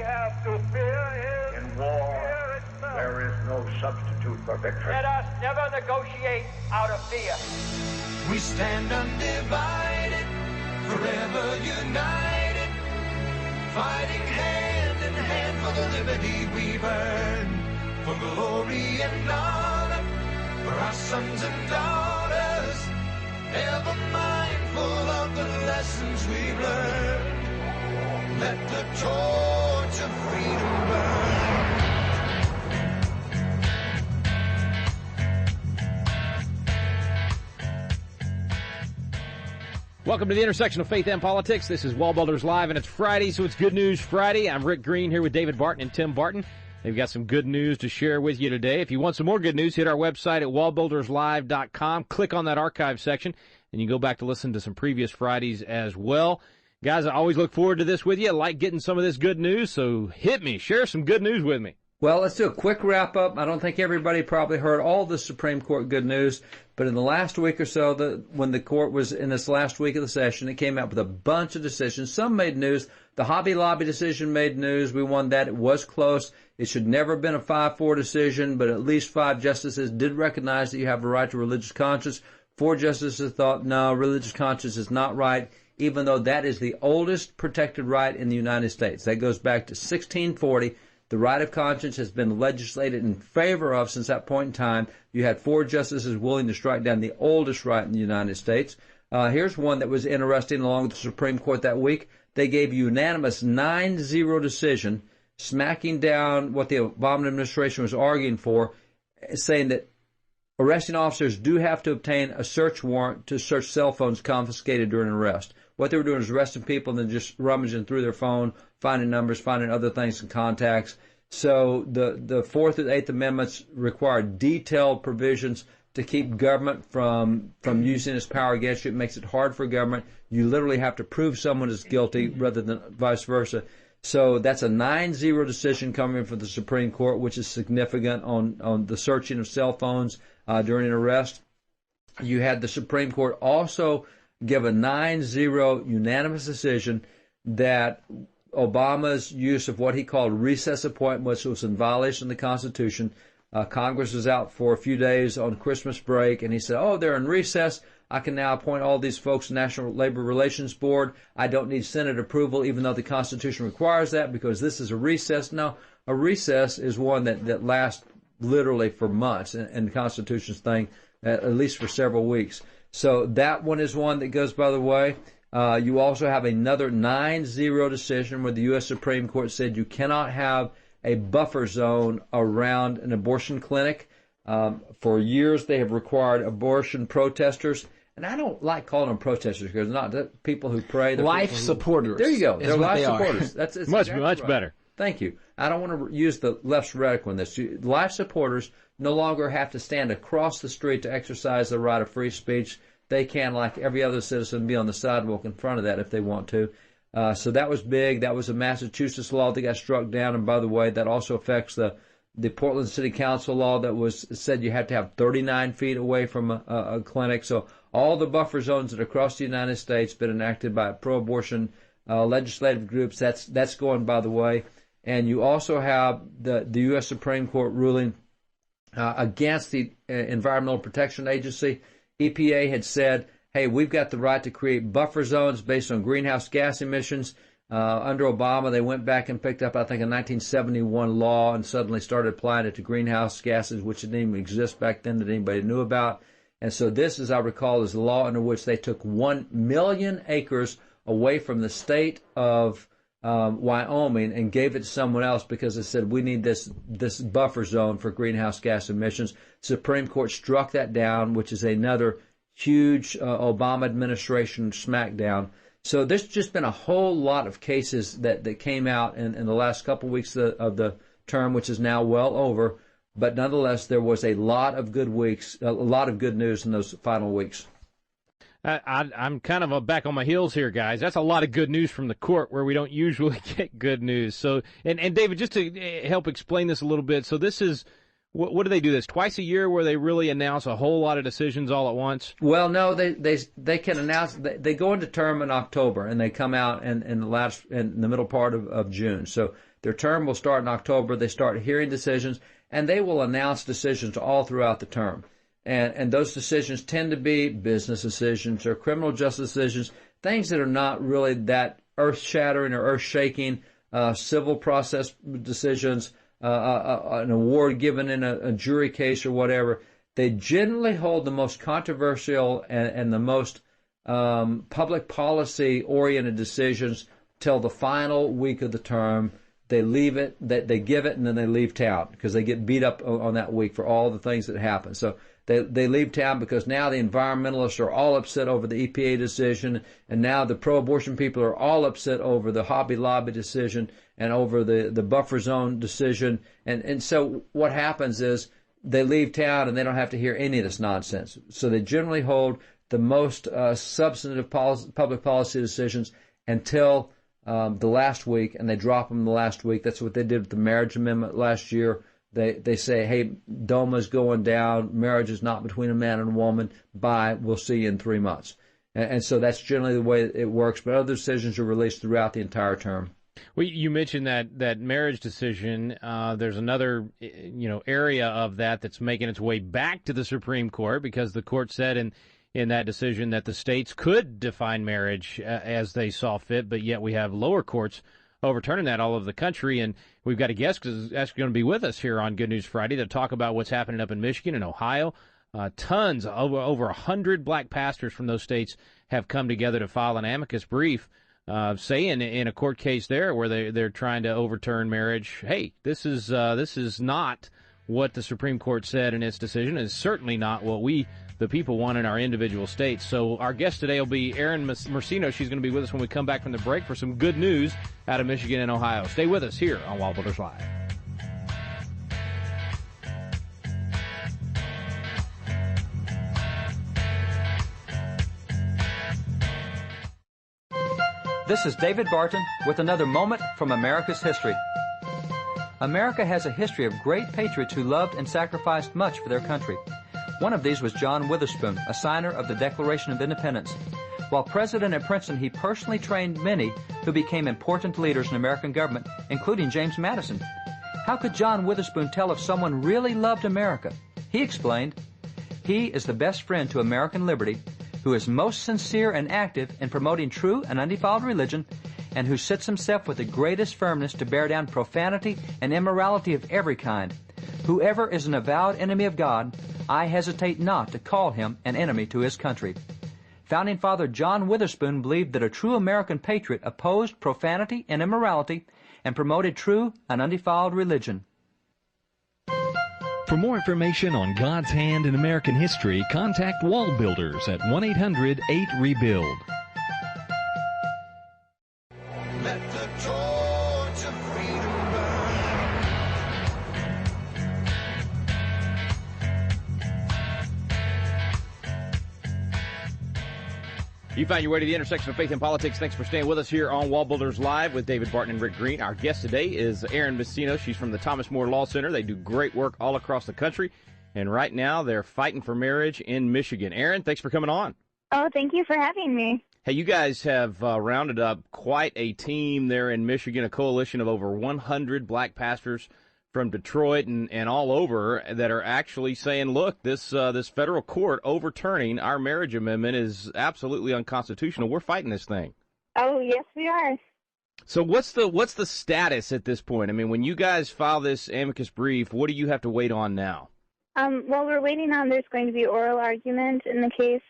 have to fear is In war, there is no substitute for victory. Let us never negotiate out of fear. We stand undivided, forever united, fighting hand in hand for the liberty we've earned, for glory and honor, for our sons and daughters, ever mindful of the lessons we've learned. Let the torch of freedom burn. Welcome to the intersection of faith and politics. This is WallBuilders Live, and it's Friday, so it's Good News Friday. I'm Rick Green here with David Barton and Tim Barton. They've got some good news to share with you today. If you want some more good news, hit our website at wallbuilderslive.com. Click on that archive section, and you can go back to listen to some previous Fridays as well. Guys, I always look forward to this with you. I like getting some of this good news, so hit me. Share some good news with me. Well, let's do a quick wrap-up. I don't think everybody probably heard all the Supreme Court good news, but in the last week or so, when the court was in this last week of the session, it came out with a bunch of decisions. Some made news. The Hobby Lobby decision made news. We won that. It was close. It should never have been a 5-4 decision, but at least 5 justices did recognize that you have a right to religious conscience. 4 justices thought, no, religious conscience is not right, even though that is the oldest protected right in the United States. That goes back to 1640. The right of conscience has been legislated in favor of since that point in time. You had 4 justices willing to strike down the oldest right in the United States. Here's one that was interesting along with the Supreme Court that week. They gave a unanimous 9-0 decision smacking down what the Obama administration was arguing for, saying that arresting officers do have to obtain a search warrant to search cell phones confiscated during an arrest. What they were doing is arresting people and then just rummaging through their phone, finding numbers, finding other things and contacts. So the Fourth and Eighth Amendments require detailed provisions to keep government from using its power against you. It makes it hard for government. You literally have to prove someone is guilty rather than vice versa. So that's a 9-0 decision coming from the Supreme Court, which is significant on the searching of cell phones during an arrest. You had the Supreme Court also give a 9-0 unanimous decision that Obama's use of what he called recess appointments was in violation of the Constitution. Congress was out for a few days on Christmas break, and he said, oh, they're in recess. I can now appoint all these folks to the National Labor Relations Board. I don't need Senate approval, even though the Constitution requires that, because this is a recess. Now, a recess is one that lasts literally for months in the Constitution's thing, at least for several weeks. So that one is one that goes by the way. You also have another 9-0 decision where the U.S. Supreme Court said you cannot have a buffer zone around an abortion clinic. For years, they have required abortion protesters. And I don't like calling them protesters because they're not people who pray. Life supporters. There you go. They're life supporters. That's much right. better. Thank you. I don't want to use the left's rhetoric on this. Life supporters no longer have to stand across the street to exercise the right of free speech. They can, like every other citizen, be on the sidewalk in front of that if they want to. So that was big. That was a Massachusetts law that got struck down. And by the way, that also affects the Portland City Council law that said you have to have 39 feet away from a clinic. So all the buffer zones that are across the United States been enacted by pro-abortion legislative groups. That's going by the way. And you also have the U.S. Supreme Court ruling against the Environmental Protection Agency. EPA had said, hey, we've got the right to create buffer zones based on greenhouse gas emissions. Under Obama, they went back and picked up, I think, a 1971 law and suddenly started applying it to greenhouse gases, which didn't even exist back then that anybody knew about. And so this, as I recall, is the law under which they took 1 million acres away from the state of Wyoming and gave it to someone else because they said, we need this buffer zone for greenhouse gas emissions. Supreme Court struck that down, which is another huge Obama administration smackdown. So there's just been a whole lot of cases that came out in the last couple of weeks of the term, which is now well over. But nonetheless, there was a lot of good news in those final weeks. I'm kind of back on my heels here, guys. That's a lot of good news from the court where we don't usually get good news. So, and David, just to help explain this a little bit, so this is, what do they do this twice a year where they really announce a whole lot of decisions all at once? Well, no, they can announce, they go into term in October and they come out in the middle part of June. So Their term will start in October. They start hearing decisions, and they will announce decisions all throughout the term. And those decisions tend to be business decisions or criminal justice decisions, things that are not really that earth-shattering or earth-shaking, civil process decisions, an award given in a jury case or whatever. They generally hold the most controversial and the most public policy-oriented decisions till the final week of the term. They leave it, they give it, and then they leave town because they get beat up on that week for all the things that happen. So they leave town because now the environmentalists are all upset over the EPA decision, and now the pro-abortion people are all upset over the Hobby Lobby decision and over the buffer zone decision. And so what happens is they leave town and they don't have to hear any of this nonsense. So they generally hold the most substantive public policy decisions until the last week, and they drop them the last week. That's what they did with the marriage amendment last year. They say, hey, DOMA's going down. Marriage is not between a man and a woman. Bye. We'll see you in 3 months. And so that's generally the way it works. But other decisions are released throughout the entire term. Well, you mentioned that marriage decision. There's another area of that's making its way back to the Supreme Court because the court said in that decision that the states could define marriage as they saw fit, but yet we have lower courts overturning that all over the country. And we've got a guest that's going to be with us here on Good News Friday to talk about what's happening up in Michigan and Ohio. Tons, over 100 black pastors from those states have come together to file an amicus brief saying in a court case there where they're trying to overturn marriage, hey, this is not what the Supreme Court said in its decision. It's certainly not what we, the people, want in our individual states. So our guest today will be Erin Mersino. She's going to be with us when we come back from the break for some good news out of Michigan and Ohio. Stay with us here on WallBuilders Live. This is David Barton with another moment from America's history. America has a history of great patriots who loved and sacrificed much for their country. One of these was John Witherspoon, a signer of the Declaration of Independence. While president at Princeton, he personally trained many who became important leaders in American government, including James Madison. How could John Witherspoon tell if someone really loved America? He explained, "He is the best friend to American liberty, who is most sincere and active in promoting true and undefiled religion, and who sets himself with the greatest firmness to bear down profanity and immorality of every kind. Whoever is an avowed enemy of God, I hesitate not to call him an enemy to his country." Founding Father John Witherspoon believed that a true American patriot opposed profanity and immorality and promoted true and undefiled religion. For more information on God's hand in American history, contact WallBuilders at 1-800-8-REBUILD. Let the torch of freedom burn. You found your way to the intersection of faith and politics. Thanks for staying with us here on WallBuilders Live with David Barton and Rick Green. Our guest today is Erin Mersino. She's from the Thomas More Law Center. They do great work all across the country. And right now, they're fighting for marriage in Michigan. Erin, thanks for coming on. Oh, thank you for having me. Hey, you guys have rounded up quite a team there in Michigan, a coalition of over 100 black pastors from Detroit and all over that are actually saying, look, this federal court overturning our marriage amendment is absolutely unconstitutional. We're fighting this thing. Oh, yes, we are. So what's the status at this point? I mean, when you guys file this amicus brief, what do you have to wait on now? Well, we're waiting on there's going to be oral argument in the case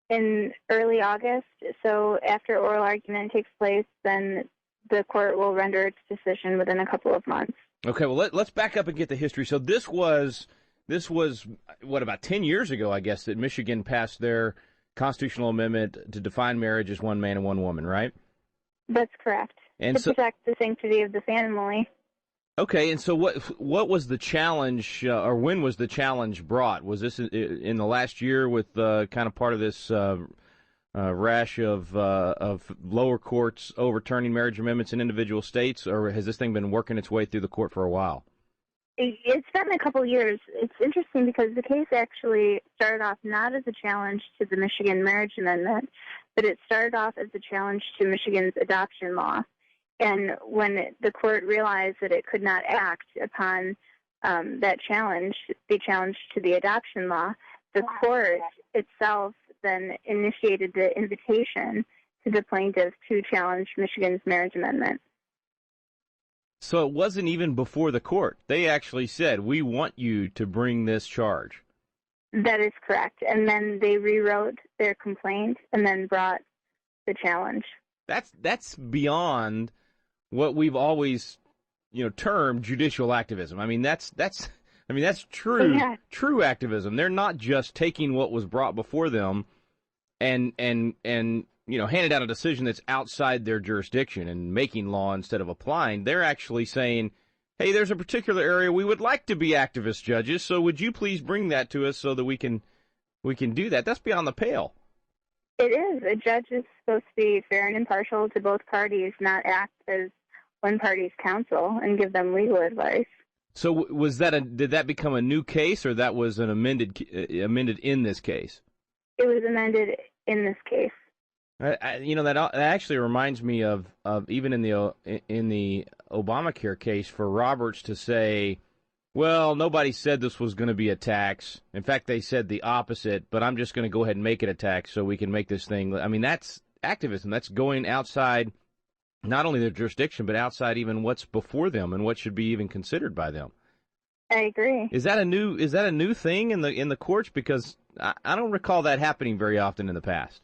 in early August. So after oral argument takes place, then the court will render its decision within a couple of months. Okay, well, let's back up and get the history. So this was what, about 10 years ago, I guess, that Michigan passed their constitutional amendment to define marriage as one man and one woman, right? That's correct. And to protect the sanctity of the family. Okay, and so what was the challenge, or when was the challenge brought? Was this in the last year with kind of part of this rash of lower courts overturning marriage amendments in individual states, or has this thing been working its way through the court for a while? It's been a couple years. It's interesting because the case actually started off not as a challenge to the Michigan marriage amendment, but it started off as a challenge to Michigan's adoption law. And when the court realized that it could not act upon that challenge, the challenge to the adoption law, the court itself then initiated the invitation to the plaintiffs to challenge Michigan's marriage amendment. So it wasn't even before the court. They actually said, we want you to bring this charge. That is correct. And then they rewrote their complaint and then brought the challenge. That's beyond what we've always, termed judicial activism. I mean, that's true, Yeah. true activism. They're not just taking what was brought before them and handed out a decision that's outside their jurisdiction and making law instead of applying. They're actually saying, hey, there's a particular area we would like to be activist judges, so would you please bring that to us so that we can do that? That's beyond the pale. It is. A judge is supposed to be fair and impartial to both parties, not act as one party's counsel and give them legal advice. So did that become a new case, or that was an amended in this case? It was amended in this case. That actually reminds me of even in the Obamacare case for Roberts to say, well, nobody said this was going to be a tax. In fact, they said the opposite, but I'm just going to go ahead and make it a tax so we can make this thing. I mean, that's activism. That's going outside not only their jurisdiction, but outside even what's before them and what should be even considered by them. I agree. Is that a new thing in the courts? Because I don't recall that happening very often in the past.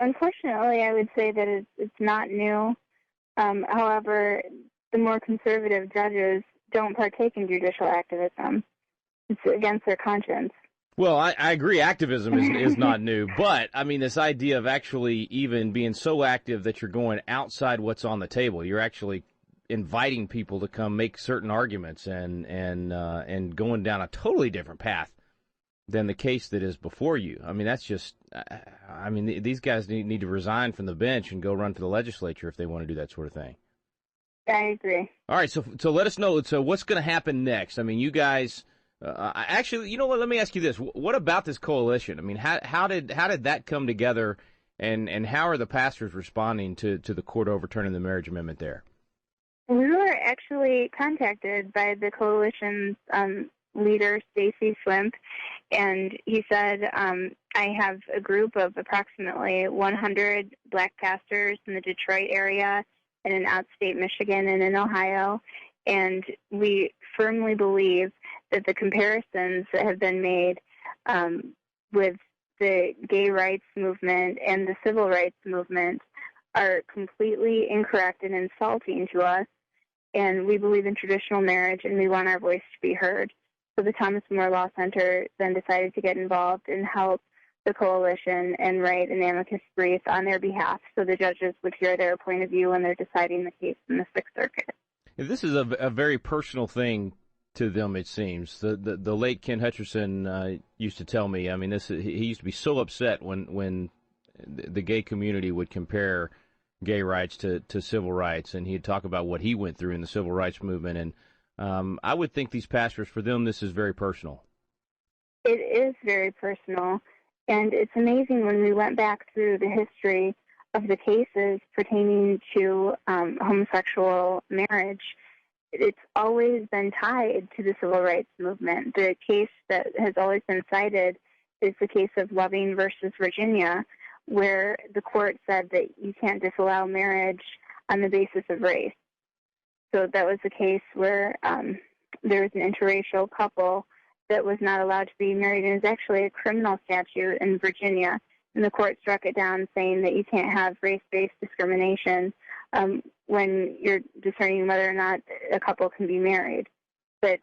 Unfortunately, I would say that it's not new. However, the more conservative judges don't partake in judicial activism. It's against their conscience. Well, I agree activism is not new, but, I mean, this idea of actually even being so active that you're going outside what's on the table, you're actually inviting people to come make certain arguments and going down a totally different path than the case that is before you. I mean, that's just, these guys need to resign from the bench and go run for the legislature if they want to do that sort of thing. I agree. All right, so let us know. So what's going to happen next? I mean, you guys, actually, you know what? Let me ask you this: what about this coalition? I mean, how did that come together, and how are the pastors responding to the court overturning the marriage amendment there? We were actually contacted by the coalition's leader, Stacy Swimp, and he said, I have a group of approximately 100 black pastors in the Detroit area and in outstate Michigan and in Ohio, and we firmly believe that the comparisons that have been made with the gay rights movement and the civil rights movement are completely incorrect and insulting to us, and we believe in traditional marriage and we want our voice to be heard. So the Thomas More Law Center then decided to get involved and help the coalition and write an amicus brief on their behalf so the judges would hear their point of view when they're deciding the case in the Sixth Circuit. This is a very personal thing to them, it seems. The late Ken Hutcherson used to tell me, I mean, he used to be so upset when the gay community would compare gay rights to civil rights, and he'd talk about what he went through in the civil rights movement. And I would think these pastors, for them, this is very personal. It is very personal, and it's amazing when we went back through the history of the cases pertaining to homosexual marriage. It's always been tied to the civil rights movement. The case that has always been cited is the case of Loving versus Virginia, where the court said that you can't disallow marriage on the basis of race. So that was a case where there was an interracial couple that was not allowed to be married, and it was actually a criminal statute in Virginia, and the court struck it down saying that you can't have race-based discrimination when you're discerning whether or not a couple can be married. But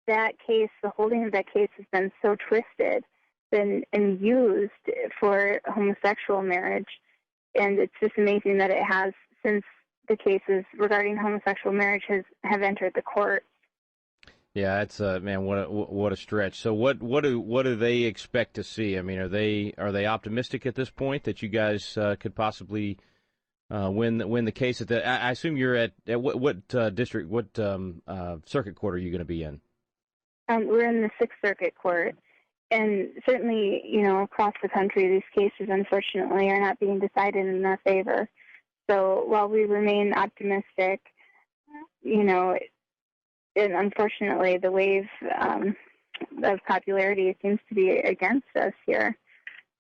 that case, the holding of that case has been so twisted and used for homosexual marriage, and it's just amazing that it has, since the cases regarding homosexual marriage have entered the court. Yeah, it's man, what a stretch. So what do they expect to see? I mean, are they optimistic at this point that you guys could possibly win the case? I assume you're at what district, what circuit court are you going to be in? We're in the Sixth Circuit Court, and certainly, across the country, these cases unfortunately are not being decided in our favor. So while we remain optimistic, and unfortunately the wave of popularity seems to be against us here.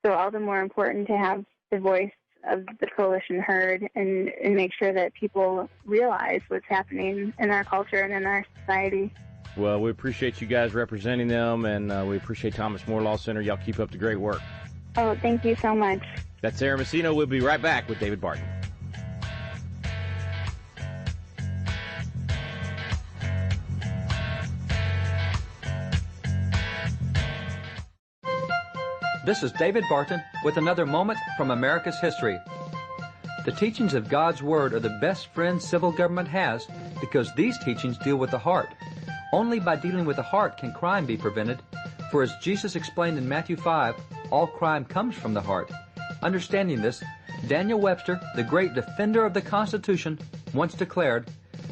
So all the more important to have the voice of the coalition heard and make sure that people realize what's happening in our culture and in our society. Well, we appreciate you guys representing them, and we appreciate Thomas More Law Center. Y'all keep up the great work. Oh, thank you so much. That's Erin Mersino. We'll be right back with David Barton. This is David Barton with another moment from America's history. The teachings of God's Word are the best friend civil government has because these teachings deal with the heart. Only by dealing with the heart can crime be prevented, for as Jesus explained in Matthew 5, all crime comes from the heart. Understanding this, Daniel Webster, the great defender of the Constitution, once declared,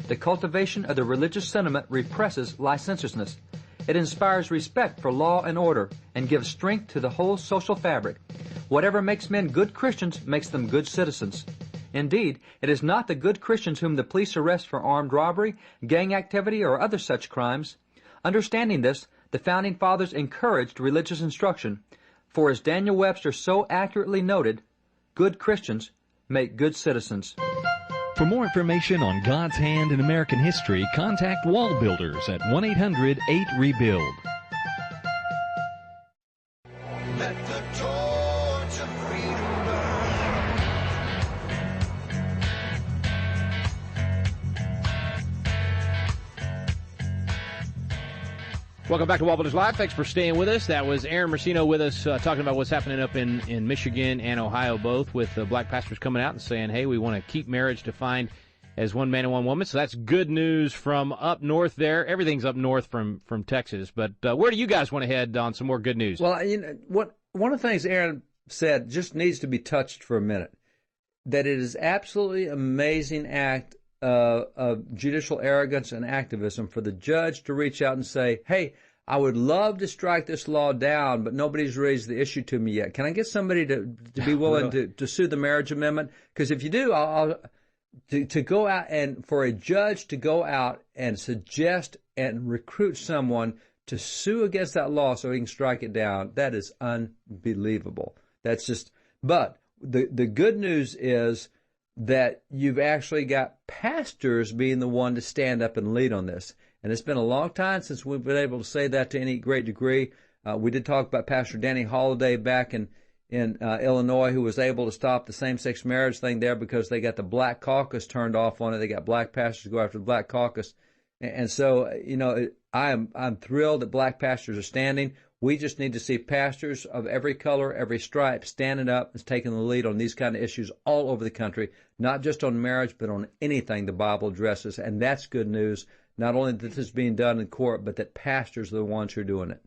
"The cultivation of the religious sentiment represses licentiousness. It inspires respect for law and order and gives strength to the whole social fabric. Whatever makes men good Christians makes them good citizens. Indeed, it is not the good Christians whom the police arrest for armed robbery, gang activity, or other such crimes. Understanding this, the Founding Fathers encouraged religious instruction, for as Daniel Webster so accurately noted, good Christians make good citizens." For more information on God's hand in American history, contact WallBuilders at 1-800-8REBUILD. Let the torch of freedom burn. Welcome back to WallBuilders Live. Thanks for staying with us. That was Erin Mersino with us talking about what's happening up in Michigan and Ohio, both with black pastors coming out and saying, hey, we want to keep marriage defined as one man and one woman. So that's good news from up north there. Everything's up north from Texas. But where do you guys want to head on some more good news? Well, one of the things Erin said just needs to be touched for a minute, that it is absolutely amazing act of judicial arrogance and activism for the judge to reach out and say, hey, I would love to strike this law down, but nobody's raised the issue to me yet. Can I get somebody to be willing to sue the marriage amendment? Because if you do, to go out and for a judge to go out and suggest and recruit someone to sue against that law so he can strike it down, that is unbelievable. That's just, but the good news is that you've actually got pastors being the one to stand up and lead on this. And it's been a long time since we've been able to say that to any great degree. We did talk about Pastor Danny Holliday back in Illinois, who was able to stop the same-sex marriage thing there because they got the Black Caucus turned off on it. They got black pastors to go after the Black Caucus. And so, I'm thrilled that black pastors are standing. We just need to see pastors of every color, every stripe, standing up and taking the lead on these kind of issues all over the country, not just on marriage, but on anything the Bible addresses. And that's good news, not only that this is being done in court, but that pastors are the ones who are doing it.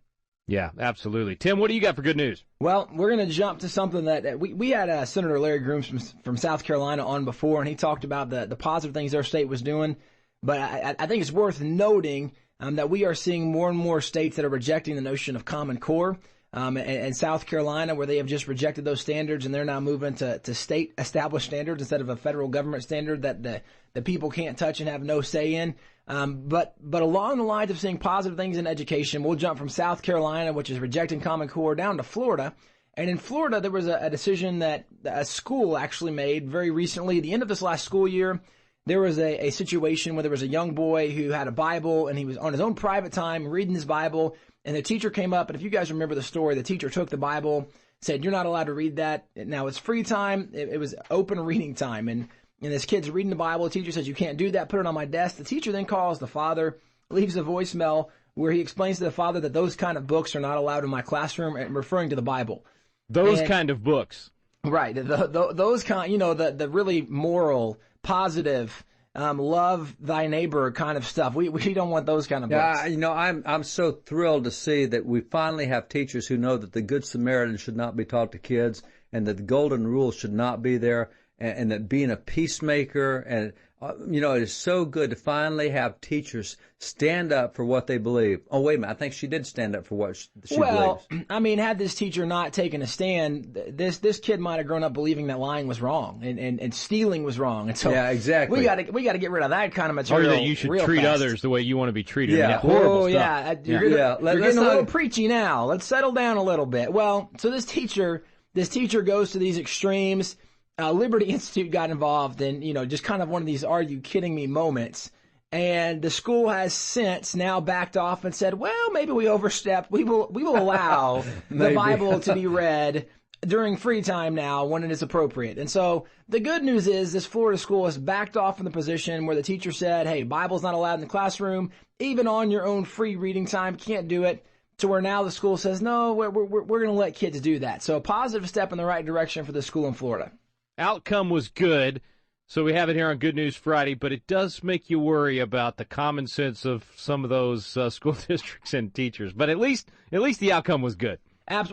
Yeah, absolutely. Tim, what do you got for good news? Well, we're going to jump to something that we had Senator Larry Grooms from South Carolina on before, and he talked about the positive things their state was doing. But I think it's worth noting that we are seeing more and more states that are rejecting the notion of Common Core. And South Carolina, where they have just rejected those standards, and they're now moving to state-established standards instead of a federal government standard that the people can't touch and have no say in. But along the lines of seeing positive things in education, we'll jump from South Carolina, which is rejecting Common Core, down to Florida. And in Florida, there was a decision that a school actually made very recently. At the end of this last school year, there was a situation where there was a young boy who had a Bible, and he was on his own private time reading his Bible. And the teacher came up, and if you guys remember the story, the teacher took the Bible, said, "You're not allowed to read that. Now it's free time." It was open reading time. And this kid's reading the Bible. The teacher says, "You can't do that. Put it on my desk." The teacher then calls the father, leaves a voicemail where he explains to the father that those kind of books are not allowed in my classroom, and referring to the Bible. Those kind of books. Right. Those kind, the really moral, positive, love thy neighbor kind of stuff. We don't want those kind of books. Yeah, I'm so thrilled to see that we finally have teachers who know that the Good Samaritan should not be taught to kids and that the golden rule should not be there. and that being a peacemaker. And, it is so good to finally have teachers stand up for what they believe. Oh, wait a minute. I think she did stand up for what she believes. I mean, had this teacher not taken a stand, this kid might have grown up believing that lying was wrong and stealing was wrong. And so yeah, exactly. We got to get rid of that kind of material. Or that you should treat others the way you want to be treated. Yeah. I mean, horrible stuff. Yeah. You're getting a little preachy now. Let's settle down a little bit. Well, so this teacher goes to these extremes. Liberty Institute got involved in, just kind of one of these "are you kidding me" moments. And the school has since now backed off and said, well, maybe we overstepped. We will allow the Bible to be read during free time now when it is appropriate. And so the good news is this Florida school has backed off from the position where the teacher said, hey, Bible's not allowed in the classroom, even on your own free reading time, can't do it, to where now the school says, no, we're going to let kids do that. So a positive step in the right direction for the school in Florida. Outcome was good, so we have it here on Good News Friday, but it does make you worry about the common sense of some of those school districts and teachers. But at least the outcome was good.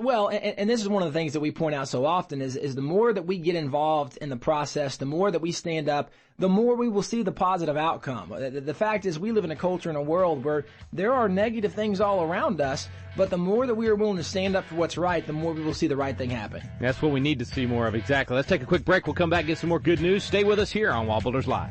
Well, and this is one of the things that we point out so often is the more that we get involved in the process, the more that we stand up, the more we will see the positive outcome. The fact is we live in a culture and a world where there are negative things all around us, but the more that we are willing to stand up for what's right, the more we will see the right thing happen. That's what we need to see more of, exactly. Let's take a quick break. We'll come back and get some more good news. Stay with us here on WallBuilders Live.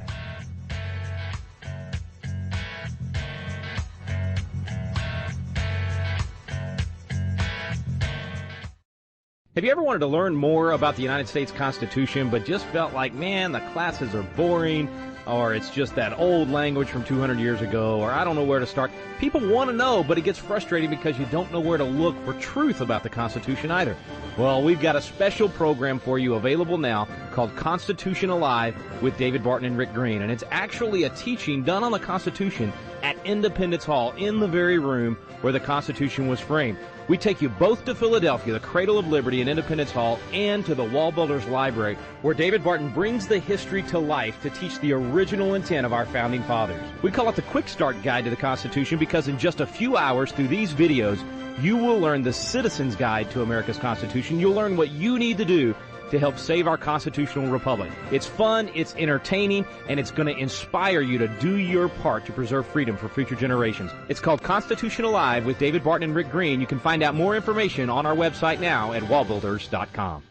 Have you ever wanted to learn more about the United States Constitution, but just felt like, man, the classes are boring, or it's just that old language from 200 years ago, or I don't know where to start? People want to know, but it gets frustrating because you don't know where to look for truth about the Constitution either. Well, we've got a special program for you available now called Constitution Alive with David Barton and Rick Green, and it's actually a teaching done on the Constitution at Independence Hall in the very room where the Constitution was framed. We take you both to Philadelphia, the cradle of liberty in Independence Hall, and to the WallBuilders Library, where David Barton brings the history to life to teach the original intent of our founding fathers. We call it the Quick Start Guide to the Constitution because in just a few hours through these videos, you will learn the Citizen's Guide to America's Constitution. You'll learn what you need to do to help save our constitutional republic. It's fun, it's entertaining, and it's going to inspire you to do your part to preserve freedom for future generations. It's called Constitution Alive with David Barton and Rick Green. You can find out more information on our website now at wallbuilders.com.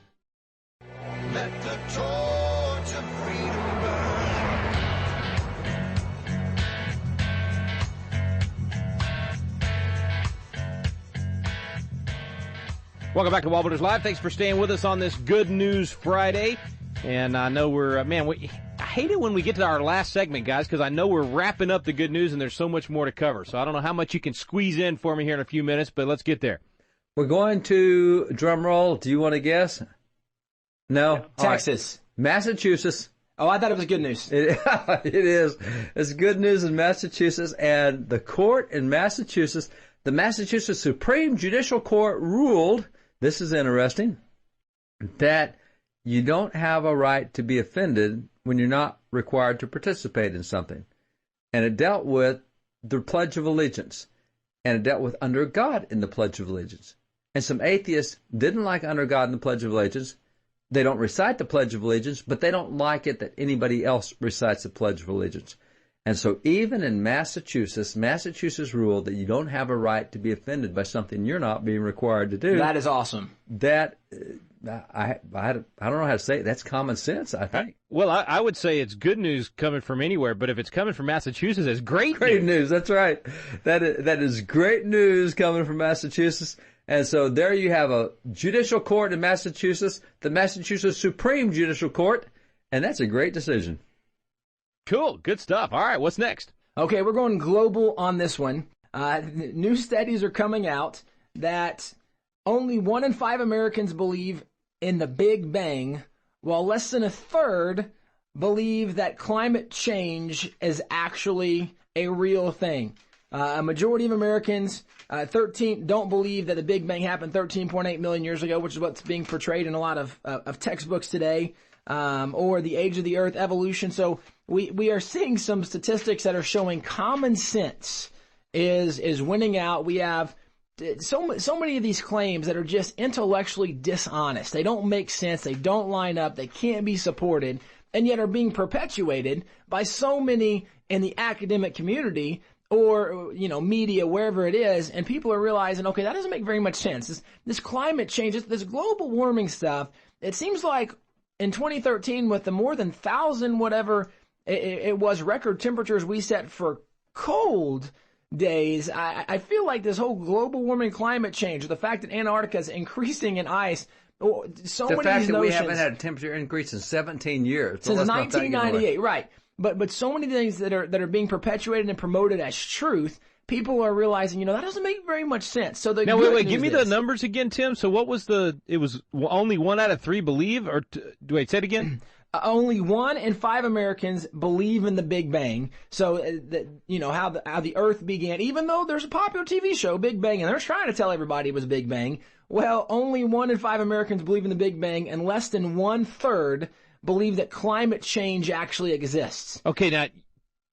Let the torch of freedom burn. Welcome back to WallBuilders Live. Thanks for staying with us on this Good News Friday. And I know we're, I hate it when we get to our last segment, guys, because I know we're wrapping up the good news and there's so much more to cover. So I don't know how much you can squeeze in for me here in a few minutes, but let's get there. We're going to, drum roll, do you want to guess? No? Texas. Right. Massachusetts. Oh, I thought it was good news. It is. It's good news in Massachusetts. And the court in Massachusetts, the Massachusetts Supreme Judicial Court ruled, this is interesting, that you don't have a right to be offended when you're not required to participate in something. And it dealt with the Pledge of Allegiance. And it dealt with under God in the Pledge of Allegiance. And some atheists didn't like under God in the Pledge of Allegiance. They don't recite the Pledge of Allegiance, but they don't like it that anybody else recites the Pledge of Allegiance. And so even in Massachusetts ruled that you don't have a right to be offended by something you're not being required to do. That is awesome. That, I don't know how to say it. That's common sense, I think. Well, I would say it's good news coming from anywhere, but if it's coming from Massachusetts, it's great news. That's right. That is great news coming from Massachusetts. And so there you have a judicial court in Massachusetts, the Massachusetts Supreme Judicial Court, and that's a great decision. Cool. Good stuff. All right. What's next? Okay, we're going global on this one. New studies are coming out that only 1 in 5 Americans believe in the Big Bang, while less than a third believe that climate change is actually a real thing. A majority of Americans, 13, don't believe that the Big Bang happened 13.8 million years ago, which is what's being portrayed in a lot of textbooks today, or the age of the Earth, evolution. So we are seeing some statistics that are showing common sense is winning out. We have so many of these claims that are just intellectually dishonest. They don't make sense. They don't line up. They can't be supported, and yet are being perpetuated by so many in the academic community or, media, wherever it is, and people are realizing, okay, that doesn't make very much sense. This climate change, this global warming stuff, it seems like in 2013 with the more than 1,000 whatever it was record temperatures we set for cold days, I feel like this whole global warming climate change, the fact that Antarctica is increasing in ice, so many of these notions. The fact that we haven't had a temperature increase in 17 years. So since 1998, right. But so many things that are being perpetuated and promoted as truth, people are realizing, that doesn't make very much sense. So now, wait, give me the numbers again, Tim. So what was it was only 1 out of 3 believe, or wait, say it again? Only 1 in 5 Americans believe in the Big Bang. So, how the Earth began, even though there's a popular TV show, Big Bang, and they're trying to tell everybody it was Big Bang. Well, only 1 in 5 Americans believe in the Big Bang, and less than 1/3 believe that climate change actually exists. Okay, now,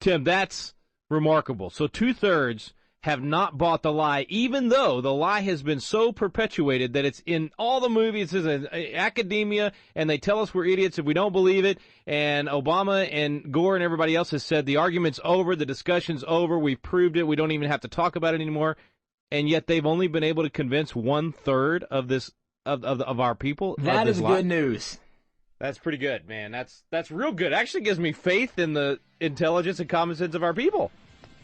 Tim, that's remarkable. So 2/3 have not bought the lie, even though the lie has been so perpetuated that it's in all the movies, it's in academia, and they tell us we're idiots if we don't believe it. And Obama and Gore and everybody else has said the argument's over, the discussion's over, we've proved it, we don't even have to talk about it anymore. And yet they've only been able to convince 1/3 of this of our people. That is good news. That's pretty good, man. That's real good. Actually gives me faith in the intelligence and common sense of our people.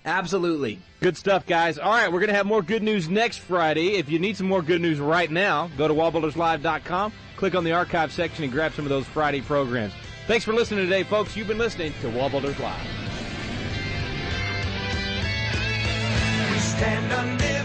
Absolutely. Good stuff, guys. All right, we're going to have more good news next Friday. If you need some more good news right now, go to wallbuilderslive.com, click on the archive section, and grab some of those Friday programs. Thanks for listening today, folks. You've been listening to WallBuilders Live. We stand under